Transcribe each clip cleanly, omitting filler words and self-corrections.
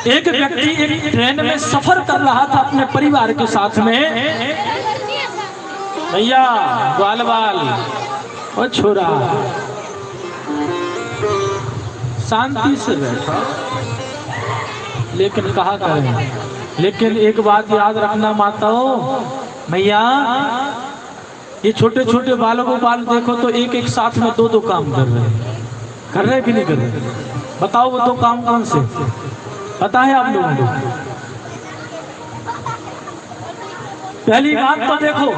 एक व्यक्ति एक ट्रेन में सफर कर रहा था अपने परिवार के साथ में। भैया ग्वाल बाल और छोरा शांति से बैठा, लेकिन कहा करें। लेकिन एक बात याद रखना माताओं, भैया ये छोटे छोटे बालों को बाल देखो तो एक एक साथ में दो दो काम कर रहे हैं कि नहीं कर रहे? बताओ वो दो काम कौन से पता है आप लोगों को? पहली बात तो देखो,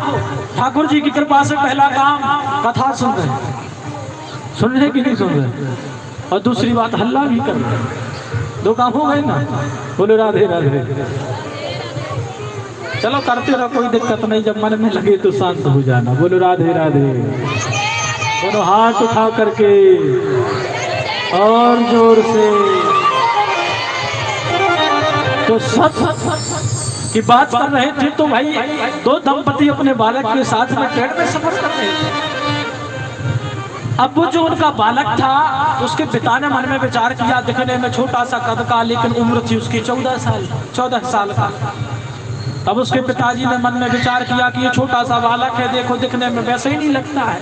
ठाकुर जी की कृपा से पहला काम कथा सुन रहे कि नहीं सुन रहे? और दूसरी बात हल्ला भी कर रहे हैं। दो काम हो गए ना। बोलो राधे राधे। चलो करते रहो, कोई दिक्कत नहीं, जब मन में लगे तो शांत हो जाना। बोलो राधे राधे। दोनों हाथ उठा करके और जोर से। तो सब की बात कर रहे थे तो भाई दो दंपति अपने बालक के साथ में ट्रेन में सफर कर रहे थे। अब वो जो उनका बालक था उसके पिता ने मन में विचार किया, दिखने में छोटा सा कद का, लेकिन उम्र थी उसकी 14 साल का। तब उसके पिताजी ने मन में विचार किया कि ये छोटा सा बालक है, देखो दिखने में वैसे ही नहीं लगता है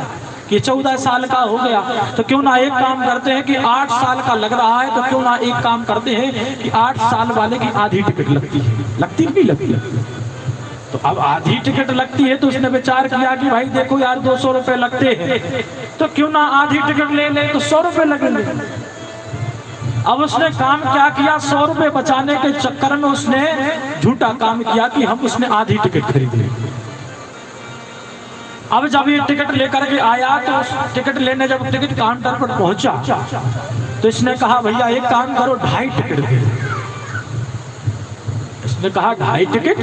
कि 14 साल का हो गया, तो क्यों ना एक काम करते हैं कि 8 साल का लग रहा है, तो क्यों ना एक काम करते हैं कि 8 साल वाले की आधी टिकट लगती है नहीं लगती। तो अब आधी टिकट लगती है तो उसने विचार किया कि भाई देखो यार 200 रुपए लगते हैं, तो क्यों ना आधी टिकट ले ले, तो 100 रुपए लगेंगे। अब उसने काम क्या किया, 100 रुपए बचाने के चक्कर में उसने झूठा काम किया कि हम उसने आधी टिकट खरीद ली। अब जब ये टिकट लेकर के आया तो उस टिकट लेने जब टिकट काउंटर पर पहुंचा तो इसने कहा भैया एक काम करो, 2.5 टिकट दे। इसने कहा 2.5 टिकट?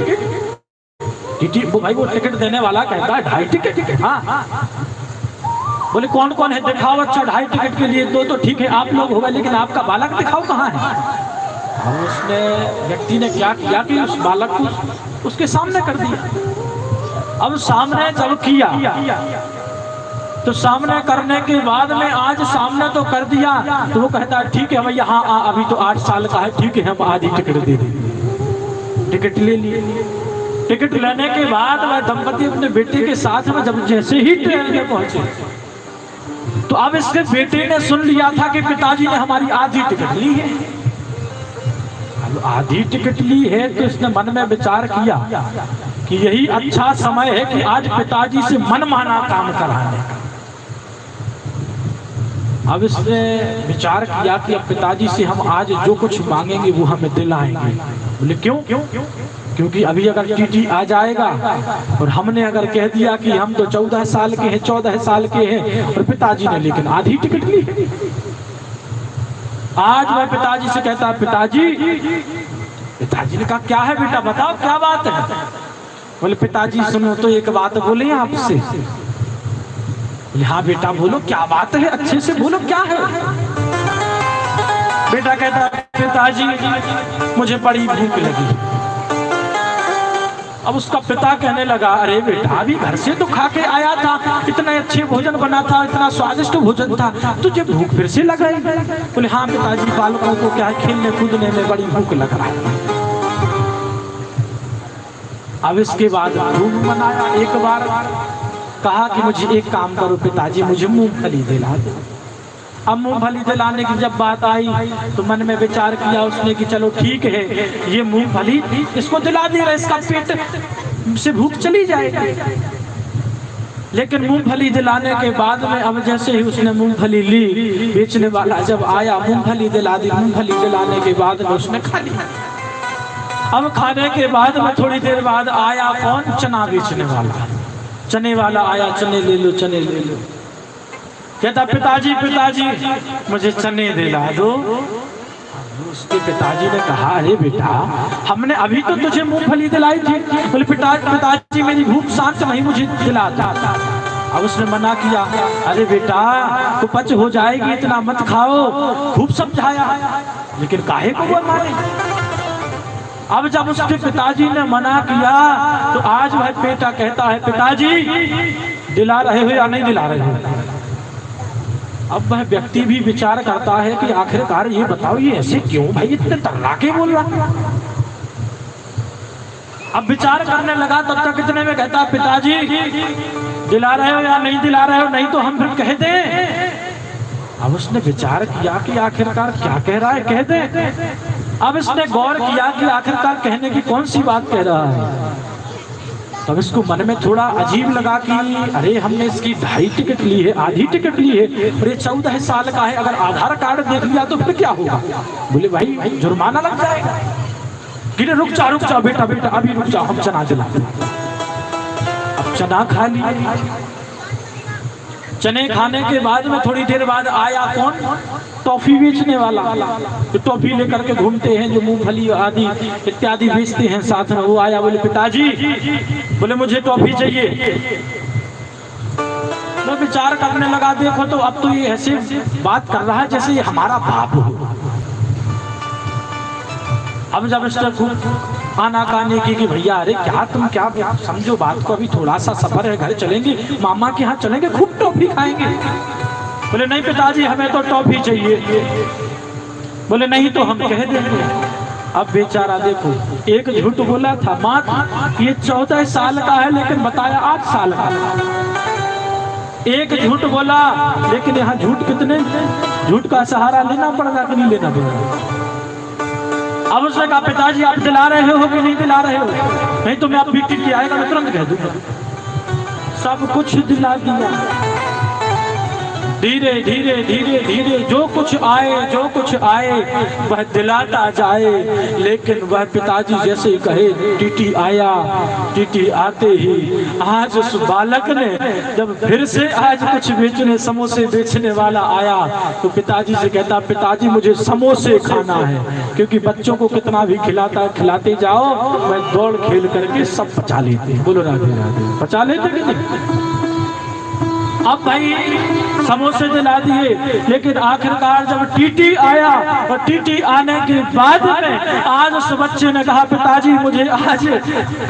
भाई वो टिकट देने वाला कहता है 2.5 टिकट? हाँ। बोले कौन कौन है दिखाओ। अच्छा 2.5 टिकट के लिए दो तो ठीक है, आप लोग हो गए, लेकिन आपका बालक दिखाओ कहाँ है। अब उसने व्यक्ति ने क्या किया कि उस बालक को उसके सामने कर दिया। अब सामने जब किया तो सामने करने के बाद में आज सामने तो कर दिया, तो वो कहता है ठीक है भैया, हाँ अभी तो 8 साल का है, ठीक है हम आधी टिकट दे देंगे। टिकट ले लिए। टिकट लेने के बाद वह दंपति अपने बेटे के साथ में जब जैसे ही ट्रेन में पहुंचे तो अब इसके बेटे ने सुन लिया था कि पिताजी ने हमारी आधी टिकट ली है। अब आधी टिकट ली है तो इसने मन में विचार किया कि यही अच्छा समय है कि आज पिताजी से मनमाना काम कराने का। अब इसने विचार किया कि अब पिताजी से हम आज जो कुछ मांगेंगे वो हमें दिलाएंगे। बोले क्यों? क्योंकि अभी अगर टीटी आ जाएगा और हमने अगर कह दिया कि हम तो 14 साल के हैं, 14 साल के हैं, और पिताजी ने लेकिन आधी टिकट ली। आज मैं पिताजी से कहता पिताजी ने कहा क्या है बेटा बताओ क्या बात है। बोले पिताजी सुनो तो एक बात बोले आपसे। बोले हाँ बेटा बोलो क्या बात है, अच्छे से बोलो क्या है। बेटा कहता पिताजी मुझे बड़ी भूख लगी। अब उसका पिता कहने लगा अरे बेटा अभी घर से तो खा के आया था, इतना अच्छे भोजन बना था, इतना स्वादिष्ट भोजन था, तुझे भूख फिर से लग गई। बोले हाँ पिताजी बालकों को क्या खेलने कूदने में बड़ी भूख लग रहा है। अब इसके बाद खूब मनाया। एक बार कहा कि मुझे एक काम करो पिताजी, मुझे मूंगफली दिला दो। अब मूंगफली दिलाने की जब बात आई तो मन में विचार किया उसने कि चलो ठीक है ये मूंगफली इसको दिला दे रहा, इसका पेट से भूख चली जाएगी। लेकिन मूंगफली दिलाने के बाद में अब जैसे ही उसने मूंगफली ली, बेचने वाला जब आया मूंगफली दिला दी। मूंगफली दिलाने के बाद में उसने खा लिया। अब खाने के बाद में थोड़ी देर बाद आया कौन? चना बेचने वाला। चने वाला आया, चने ले लो चने ले लो। कहता पिताजी मुझे चने दिला दो। उसके पिताजी ने कहा अरे बेटा हमने अभी तो तुझे मूंगफली दिलाई थी। बोले पिताजी मेरी भूख शांत नहीं, मुझे दिला दो। अब उसने मना किया अरे बेटा तो पच हो जाएगी, इतना मत खाओ। खूब समझाया लेकिन काहे को वो माने। अब जब उसके पिताजी ने मना किया तो आज वह बेटा कहता है पिताजी दिला रहे हो या नहीं दिला रहे हो? अब वह व्यक्ति भी विचार करता है कि आखिरकार ये बताओ ये ऐसे क्यों भाई इतने तर्राके बोल रहा है। अब विचार करने लगा तब तक इतने में कहता पिताजी दिला रहे हो या नहीं दिला रहे हो, नहीं तो हम फिर कह दें। अब उसने विचार किया कि आखिरकार क्या कह रहा है, कह दे। अब इसने गौर किया कि आखिरकार कहने की कौन सी बात कह रहा है। तब इसको मन में थोड़ा अजीब लगा कि अरे हमने इसकी 2.5 टिकट ली है, आधी टिकट ली है और ये 14 साल का है, अगर आधार कार्ड देख लिया तो फिर क्या होगा। बोले भाई जुर्माना लग जाएगा। कि रुक जा बेटा बेटा अभी रुक जाओ, हम चना दिलाते। अब चना खा लिया। चने खाने के बाद में थोड़ी देर बाद आया कौन, टॉफी बेचने वाला। तो टॉफी लेकर के घूमते हैं जो मूंगफली आदि इत्यादि बेचते हैं साथ में, वो आया। बोले पिताजी, बोले मुझे टॉफी चाहिए। मैं विचार करने लगा, देखो तो अब तो ये ऐसे बात कर रहा है जैसे ये हमारा बाप हो। अब जब इसने खूब आनाकानी की कि भैया अरे क्या तुम क्या समझो बात को, अभी थोड़ा सा सफर है, घर चलेंगे, मामा के यहाँ चलेंगे, खूब टॉफी खाएंगे। बोले नहीं पिताजी हमें तो टॉफी चाहिए। बोले नहीं तो हम कह देंगे। अब बेचारा देखो एक झूठ बोला था, माँ ये 14 साल का है लेकिन बताया 8 साल का। एक झूठ बोला लेकिन यहाँ झूठ कितने, झूठ का सहारा लेना पड़ेगा कि नहीं लेना पड़ेगा। अब उसने कहा पिताजी आप दिला रहे हो कि नहीं दिला रहे हो, नहीं तो मैं अब भी टिकट आएगा मैं तुरंत कह दूंगा। सब कुछ दिला दिया। धीरे धीरे धीरे धीरे जो कुछ आए वह दिलाता जाए। लेकिन वह पिताजी जैसे ही कहे टीटी आया, टीटी आते ही आज उस बालक ने जब फिर से आज कुछ बेचने समोसे बेचने वाला आया तो पिताजी से कहता पिताजी मुझे समोसे खाना है, क्योंकि बच्चों को कितना भी खिलाते जाओ मैं दौड़ खेल करके सब पचा लेते। बोलो राधे राधे, पचा लेते कि नहीं। अब भाई समोसे दिला दिए, लेकिन आखिरकार जब टीटी आया और टीटी आने के बाद में आज उस बच्चे ने कहा पिताजी मुझे आज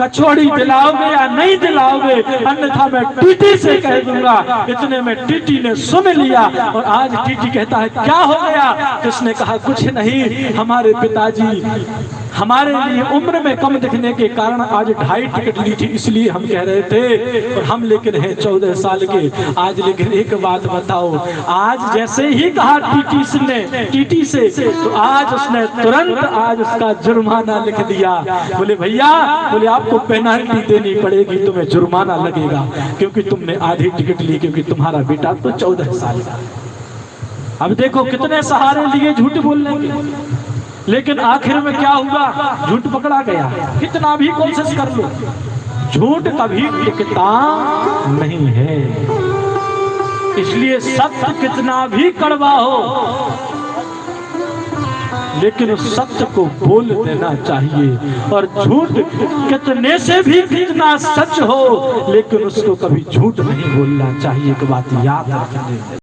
कचौड़ी दिलाओगे या नहीं दिलाओगे, अन्यथा मैं टीटी से कह दूंगा। इतने में टीटी ने सुन लिया और आज टीटी कहता है क्या हो गया। तो उसने कहा कुछ नहीं, हमारे पिताजी हमारे लिए उम्र में कम दिखने के कारण आज 2.5 टिकट ली थी, इसलिए हम कह रहे थे, और हम लेकिन हैं 14 साल के। आज लेकिन एक बात बताओ, आज जैसे ही कहा टीटी से तो आज उसने तुरंत आज उसका जुर्माना लिख दिया। बोले भैया, बोले आपको पेनाल्टी देनी पड़ेगी, तुम्हें जुर्माना लगेगा क्योंकि तुमने आधी टिकट ली, क्योंकि तुम्हारा बेटा तो 14 साल का। अब देखो कितने सहारे लिए झूठ बोलने के, लेकिन आखिर में क्या हुआ, झूठ पकड़ा गया। कितना भी कोशिश कर लो झूठ कभी टिकता नहीं है। इसलिए सत्य कितना भी कड़वा हो लेकिन उस सत्य को बोल देना चाहिए, और झूठ कितने से भी कितना सच हो लेकिन उसको कभी झूठ नहीं बोलना चाहिए। एक बात याद रखना।